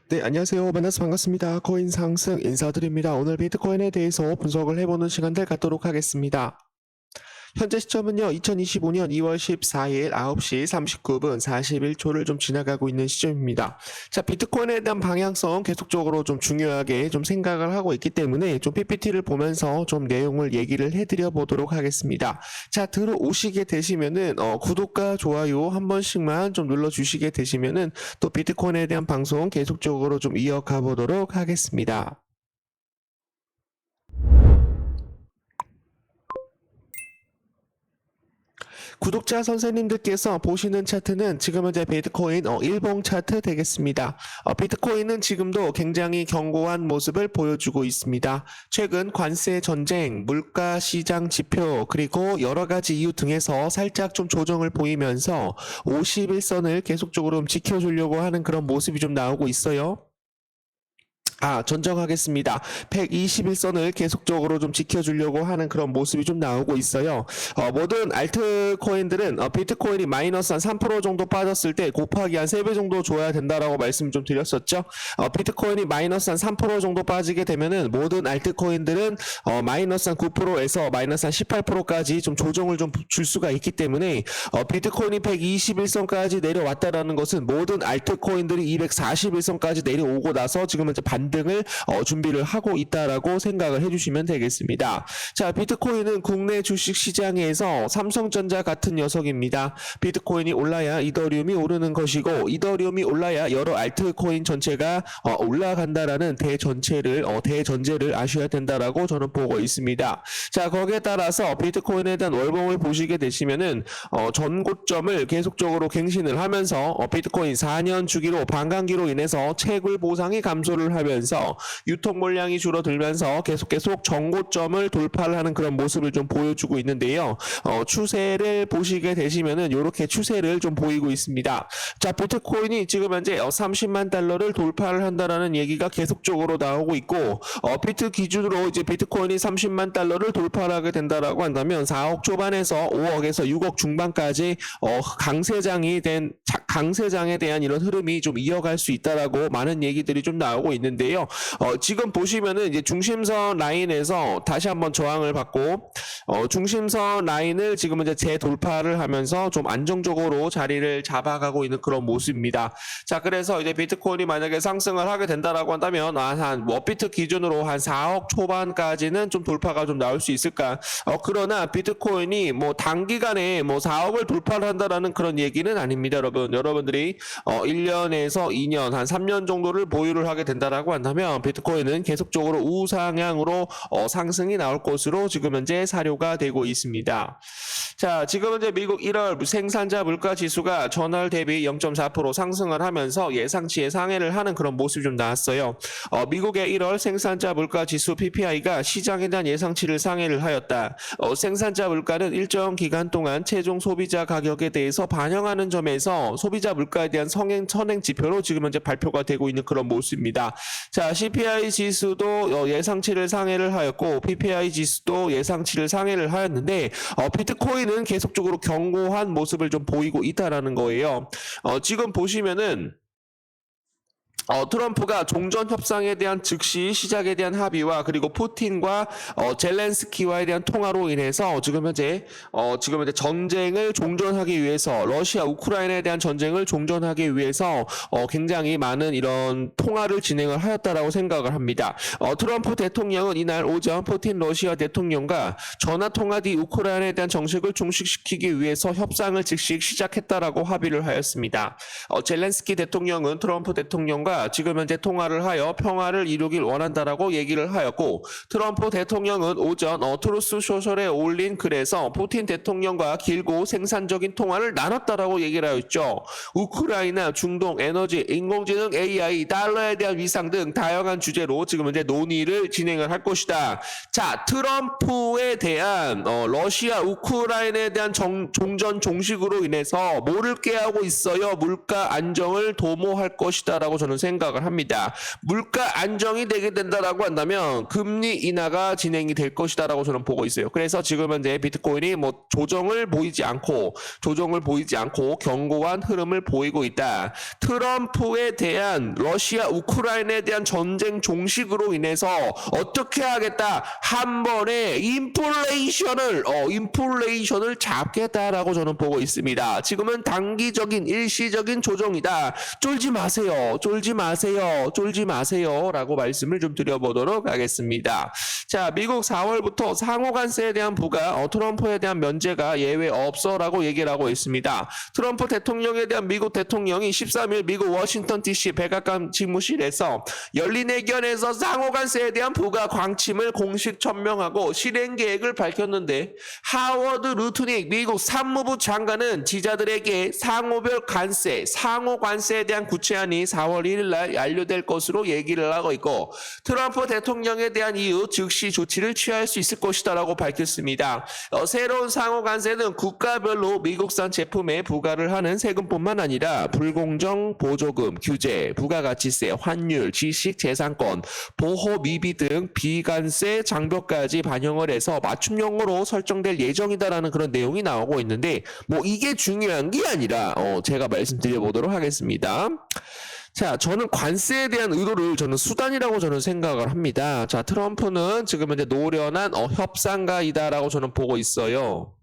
네, 안녕하세요. 만나서 반갑습니다. 코인 상승 인사드립니다. 오늘 비트코인에 대해서 분석을 해보는 시간들 갖도록 하겠습니다. 현재 시점은요, 2025년 2월 14일 9시 39분 41초를 좀 지나가고 있는 시점입니다. 자, 비트코인에 대한 방향성 계속적으로 좀 중요하게 좀 생각을 하고 있기 때문에 좀 PPT를 보면서 좀 내용을 얘기를 해드려 보도록 하겠습니다. 자, 들어오시게 되시면은, 구독과 좋아요 한 번씩만 좀 눌러주시게 되시면은 또 비트코인에 대한 방송 계속적으로 좀 이어가 보도록 하겠습니다. 구독자 선생님들께서 보시는 차트는 지금 현재 비트코인 일봉 차트 되겠습니다. 비트코인은 지금도 굉장히 견고한 모습을 보여주고 있습니다. 최근 관세 전쟁, 물가 시장 지표, 그리고 여러 가지 이유 등에서 살짝 좀 조정을 보이면서 51선을 계속적으로 좀 지켜주려고 하는 그런 모습이 좀 나오고 있어요. 전정하겠습니다. 121선을 계속적으로 좀 지켜주려고 하는 그런 모습이 좀 나오고 있어요. 모든 알트코인들은 비트코인이 마이너스 한 3% 정도 빠졌을 때 곱하기 한 3배 정도 줘야 된다라고 말씀 좀 드렸었죠. 비트코인이 마이너스 한 3% 정도 빠지게 되면은 모든 알트코인들은 마이너스 한 9%에서 마이너스 한 18%까지 좀 조정을 좀 줄 수가 있기 때문에 비트코인이 121선까지 내려왔다라는 것은 모든 알트코인들이 241선까지 내려오고 나서 지금은 이제 반등을 준비를 하고 있다라고 생각을 해주시면 되겠습니다. 자, 비트코인은 국내 주식 시장에서 삼성전자 같은 녀석입니다. 비트코인이 올라야 이더리움이 오르는 것이고 이더리움이 올라야 여러 알트코인 전체가 올라간다라는 대전제를 아셔야 된다라고 저는 보고 있습니다. 자, 거기에 따라서 비트코인에 대한 월봉을 보시게 되시면은 전고점을 계속적으로 갱신을 하면서 비트코인 4년 주기로 반감기로 인해서 채굴 보상이 감소를 하면서 유통 물량이 줄어들면서 계속 전고점을 돌파를 하는 그런 모습을 좀 보여주고 있는데요. 추세를 보시게 되시면은 이렇게 추세를 좀 보이고 있습니다. 자, 비트코인이 지금 현재 30만 달러를 돌파를 한다라는 얘기가 계속적으로 나오고 있고 비트 기준으로 이제 비트코인이 30만 달러를 돌파를 하게 된다라고 한다면 4억 초반에서 5억에서 6억 중반까지 강세장에 대한 이런 흐름이 좀 이어갈 수 있다라고 많은 얘기들이 좀 나오고 있는데요. 지금 보시면은 이제 중심선 라인에서 다시 한번 저항을 받고 중심선 라인을 지금 이제 재돌파를 하면서 좀 안정적으로 자리를 잡아가고 있는 그런 모습입니다. 자, 그래서 이제 비트코인이 만약에 상승을 하게 된다라고 한다면 한 워비트 기준으로 한 4억 초반까지는 좀 돌파가 좀 나올 수 있을까? 그러나 비트코인이 뭐 단기간에 뭐 4억을 돌파를 한다라는 그런 얘기는 아닙니다, 여러분. 여러분들이 1년에서 2년, 한 3년 정도를 보유를 하게 된다라고 한다면 비트코인은 계속적으로 우상향으로 상승이 나올 것으로 지금 현재 사료가 되고 있습니다. 자, 지금 현재 미국 1월 생산자 물가 지수가 전월 대비 0.4% 상승을 하면서 예상치의 상회를 하는 그런 모습이 좀 나왔어요. 미국의 1월 생산자 물가 지수 PPI가 시장에 대한 예상치를 상회를 하였다. 생산자 물가는 일정 기간 동안 최종 소비자 가격에 대해서 반영하는 점에서 소비자 물가에 대한 선행 지표로 지금 현재 발표가 되고 있는 그런 모습입니다. 자, CPI 지수도 예상치를 상회를 하였고 PPI 지수도 예상치를 상회를 하였는데 비트코인은 계속적으로 견고한 모습을 좀 보이고 있다라는 거예요. 지금 보시면은 트럼프가 종전 협상에 대한 즉시 시작에 대한 합의와 그리고 푸틴과 젤렌스키와에 대한 통화로 인해서 지금 현재 전쟁을 종전하기 위해서 러시아 우크라이나에 대한 전쟁을 종전하기 위해서 굉장히 많은 이런 통화를 진행을 하였다라고 생각을 합니다. 트럼프 대통령은 이날 오전 푸틴 러시아 대통령과 전화 통화 뒤 우크라이나에 대한 정책을 종식시키기 위해서 협상을 즉시 시작했다라고 합의를 하였습니다. 젤렌스키 대통령은 트럼프 대통령과 지금 현재 통화를 하여 평화를 이루길 원한다라고 얘기를 하였고 트럼프 대통령은 오전 트루스 소셜에 올린 글에서 푸틴 대통령과 길고 생산적인 통화를 나눴다라고 얘기를 하였죠. 우크라이나, 중동, 에너지, 인공지능, AI, 달러에 대한 위상 등 다양한 주제로 지금 현재 논의를 진행을 할 것이다. 자, 트럼프에 대한 러시아, 우크라이나에 대한 종전 종식으로 인해서 뭐를 깨하고 있어요? 물가 안정을 도모할 것이다라고 저는 생각합니다. 생각을 합니다. 물가 안정이 되게 된다라고 한다면 금리 인하가 진행이 될 것이다라고 저는 보고 있어요. 그래서 지금 현재 비트코인이 뭐 조정을 보이지 않고 견고한 흐름을 보이고 있다. 트럼프에 대한 러시아 우크라이나에 대한 전쟁 종식으로 인해서 어떻게 하겠다, 한 번에 인플레이션을 잡겠다라고 저는 보고 있습니다. 지금은 단기적인 일시적인 조정이다. 쫄지 마세요 라고 말씀을 좀 드려보도록 하겠습니다. 자, 미국 4월부터 상호관세에 대한 부과 트럼프에 대한 면제가 예외 없어라고 얘기를 하고 있습니다. 트럼프 대통령에 대한 미국 대통령이 13일 미국 워싱턴 DC 백악관 집무실에서 열린 회견에서 상호관세에 대한 부과 광침을 공식 천명하고 실행 계획을 밝혔는데, 하워드 루트닉 미국 상무부 장관은 지자들에게 상호별 관세, 상호 관세에 대한 구체안이 4월 1일 날 완료될 것으로 얘기를 하고 있고, 트럼프 대통령에 대한 이후 즉시 조치를 취할 수 있을 것이다라고 밝혔습니다. 새로운 상호 관세는 국가별로 미국산 제품에 부과를 하는 세금뿐만 아니라 불공정 보조금, 규제, 부가가치세, 환율, 지식 재산권, 보호 미비 등 비관세 장벽까지 반영을 해서 맞춤형으로 설정될 예정이다라는 그런 내용이 나오고 있는데, 뭐 이게 중요한 게 아니라 제가 말씀드려 보도록 하겠습니다. 자, 저는 관세에 대한 의도를 저는 수단이라고 저는 생각을 합니다. 자, 트럼프는 지금 현재 노련한 협상가이다라고 저는 보고 있어요.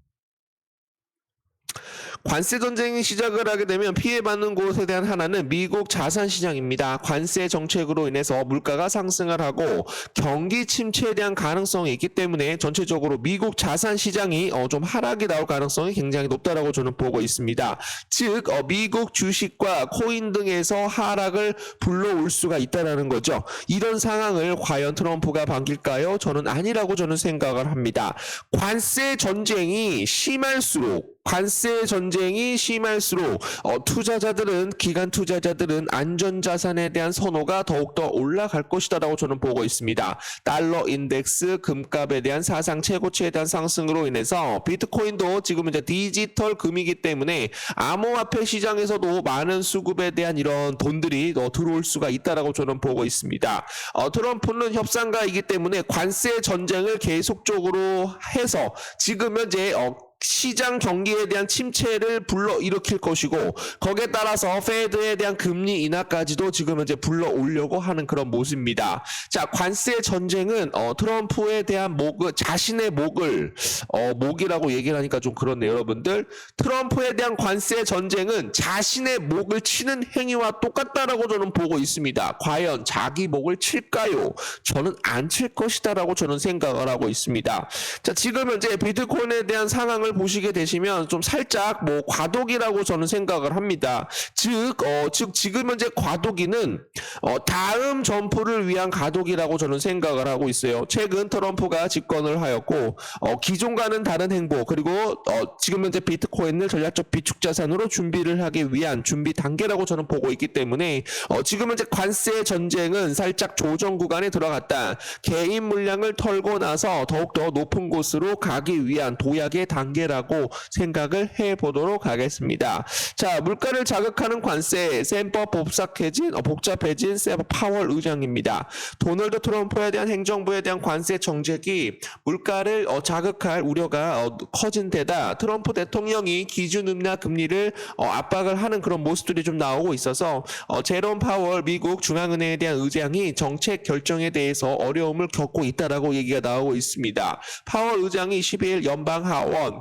관세 전쟁이 시작을 하게 되면 피해받는 곳에 대한 하나는 미국 자산 시장입니다. 관세 정책으로 인해서 물가가 상승을 하고 경기 침체에 대한 가능성이 있기 때문에 전체적으로 미국 자산 시장이 좀 하락이 나올 가능성이 굉장히 높다라고 저는 보고 있습니다. 즉 미국 주식과 코인 등에서 하락을 불러올 수가 있다라는 거죠. 이런 상황을 과연 트럼프가 반길까요? 저는 아니라고 저는 생각을 합니다. 관세 전쟁이 심할수록 투자자들은, 기관 투자자들은 안전자산에 대한 선호가 더욱더 올라갈 것이다라고 저는 보고 있습니다. 달러 인덱스 금값에 대한 사상 최고치에 대한 상승으로 인해서 비트코인도 지금 이제 디지털 금이기 때문에 암호화폐 시장에서도 많은 수급에 대한 이런 돈들이 들어올 수가 있다라고 저는 보고 있습니다. 트럼프는 협상가이기 때문에 관세 전쟁을 계속적으로 해서 지금 현재 시장 경기에 대한 침체를 불러일으킬 것이고, 거기에 따라서 페드에 대한 금리 인하까지도 지금 현재 불러오려고 하는 그런 모습입니다. 자, 관세 전쟁은 트럼프에 대한 자신의 목이라고 얘기를 하니까 좀 그렇네요, 여러분들. 트럼프에 대한 관세 전쟁은 자신의 목을 치는 행위와 똑같다라고 저는 보고 있습니다. 과연 자기 목을 칠까요? 저는 안 칠 것이다라고 저는 생각을 하고 있습니다. 자, 지금 현재 비트코인에 대한 상황을 보시게 되시면 좀 살짝 과도기라고 저는 생각을 합니다. 즉 지금 현재 과도기는 다음 점프를 위한 가독이라고 저는 생각을 하고 있어요. 최근 트럼프가 집권을 하였고 기존과는 다른 행보, 그리고 지금 현재 비트코인을 전략적 비축 자산으로 준비를 하기 위한 준비 단계라고 저는 보고 있기 때문에 지금 현재 관세 전쟁은 살짝 조정 구간에 들어갔다. 개인 물량을 털고 나서 더욱더 높은 곳으로 가기 위한 도약의 단계라고 생각을 해보도록 하겠습니다. 자, 물가를 자극하는 관세, 셈법 복잡해진 파월 의장입니다. 도널드 트럼프에 대한 행정부에 대한 관세 정책이 물가를 자극할 우려가 커진 데다 트럼프 대통령이 기준 인하 금리를 압박을 하는 그런 모습들이 좀 나오고 있어서 제롬 파월 미국 중앙은행에 대한 의장이 정책 결정에 대해서 어려움을 겪고 있다라고 얘기가 나오고 있습니다. 파월 의장이 12일 연방하원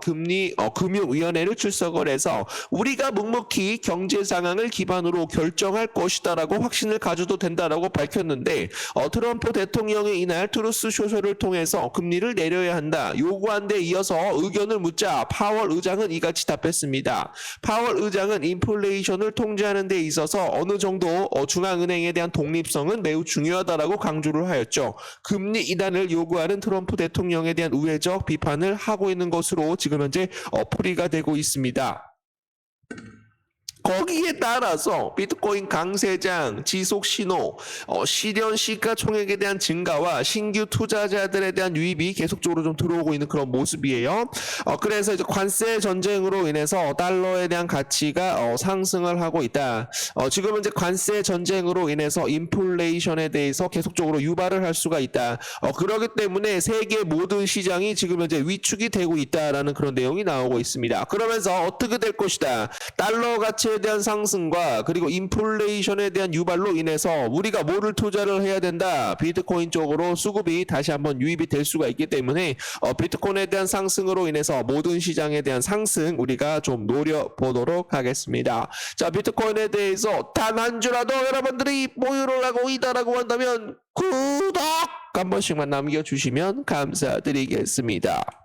금융위원회를 출석을 해서 우리가 묵묵히 경제 상황을 기반으로 결정할 것이다라고 확신을 가져도 된다라고 밝혔는데 트럼프 대통령이 이날 트루스 쇼쇼를 통해서 금리를 내려야 한다 요구한 데 이어서 의견을 묻자 파월 의장은 이같이 답했습니다. 파월 의장은 인플레이션을 통제하는 데 있어서 어느 정도 중앙은행에 대한 독립성은 매우 중요하다라고 강조를 하였죠. 금리 인하를 요구하는 트럼프 대통령에 대한 우회적 비판을 하고 있는 것으로 지금 현재 풀이가 되고 있습니다. 거기에 따라서 비트코인 강세장, 지속 신호, 실현 시가총액에 대한 증가와 신규 투자자들에 대한 유입이 계속적으로 좀 들어오고 있는 그런 모습이에요. 그래서 이제 관세 전쟁으로 인해서 달러에 대한 가치가 상승을 하고 있다. 지금은 이제 관세 전쟁으로 인해서 인플레이션에 대해서 계속적으로 유발을 할 수가 있다. 그렇기 때문에 세계 모든 시장이 지금 현재 위축이 되고 있다라는 그런 내용이 나오고 있습니다. 그러면서 어떻게 될 것이다. 달러 가치에 대한 상승과 그리고 인플레이션에 대한 유발로 인해서 우리가 뭐를 투자를 해야 된다. 비트코인 쪽으로 수급이 다시 한번 유입이 될 수가 있기 때문에 비트코인에 대한 상승으로 인해서 모든 시장에 대한 상승 우리가 좀 노려보도록 하겠습니다. 자, 비트코인에 대해서 단 한 주라도 여러분들이 보유를 하고 있다라고 한다면 구독 한 번씩만 남겨주시면 감사드리겠습니다.